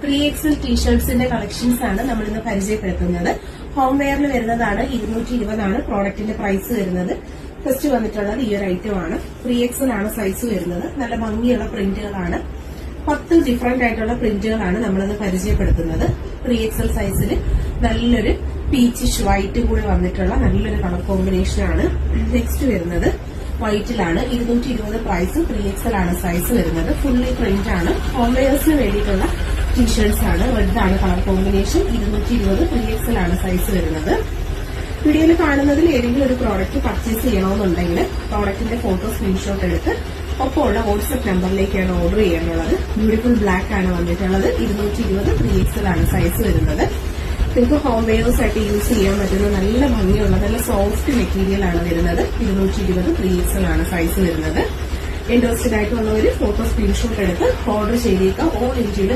3XL ടീഷർട്സിന്റെ collections ആണ് നമ്മൾ ഇന്ന് പരിചയപ്പെടുത്തുന്നത്. ഹോം വെയറിൽ വരുന്നതാണ്. 220 ആണ് പ്രോഡക്റ്റിന്റെ പ്രൈസ് വരുന്നത്. ഫസ്റ്റ് വന്നിട്ടുള്ളത് ഈ ഒരു ഐറ്റം ആണ്. 3XL ആണ് സൈസ് വരുന്നത്. നല്ല ഭംഗിയുള്ള പ്രിന്റുകളാണ്. 10 ഡിഫറന്റ് ആയിട്ടുള്ള പ്രിന്റുകളാണ് നമ്മളിന്ന് പരിചയപ്പെടുത്തുന്നത്. 3XL സൈസിൽ നല്ലൊരു പീച്ചിഷ് വൈറ്റ് കൂടെ വന്നിട്ടുള്ള നല്ലൊരു കളർ കോമ്പിനേഷൻ ആണ്. നെക്സ്റ്റ് വരുന്നത് വൈറ്റിലാണ്. 220 പ്രൈസും 3XL ആണ് സൈസ് വരുന്നത്. ഫുള്ളി പ്രിന്റ് ആണ്. ഹോം വെയേഴ്സിന് വേണ്ടിയിട്ടുള്ള ടീഷർട്സ് ആണ്. റെഡ് ആണ് കളർ കോമ്പിനേഷൻ. 220 3XL ആണ് സൈസ് വരുന്നത്. വീഡിയോയിൽ കാണുന്നതിൽ ഏതെങ്കിലും ഒരു പ്രോഡക്റ്റ് പർച്ചേസ് ചെയ്യണമെന്നുണ്ടെങ്കിൽ പ്രോഡക്റ്റിന്റെ ഫോട്ടോ സ്ക്രീൻഷോട്ട് എടുത്ത് ഒപ്പമുള്ള വാട്സ്ആപ്പ് നമ്പറിലേക്കാണ് ഓർഡർ ചെയ്യാനുള്ളത്. ബ്യൂട്ടിഫുൾ ബ്ലാക്ക് ആണ് വന്നിട്ടുള്ളത്. 220 3XL ആണ് സൈസ് വരുന്നത്. നിങ്ങൾക്ക് ഹോം വെയേഴ്സ് ആയിട്ട് യൂസ് ചെയ്യാൻ പറ്റുന്ന നല്ല ഭംഗിയുള്ള നല്ല സോഫ്റ്റ് മെറ്റീരിയൽ ആണ് വരുന്നത്. 220 3XL ആണ് സൈസ് വരുന്നത്. ഇൻട്രസ്റ്റഡ് ആയിട്ട് വന്നവര് ഫോട്ടോ സ്ക്രീൻഷോട്ട് എടുത്ത് ഓർഡർ ചെയ്തേക്കാം. ഓൾ ഇന്ത്യയിൽ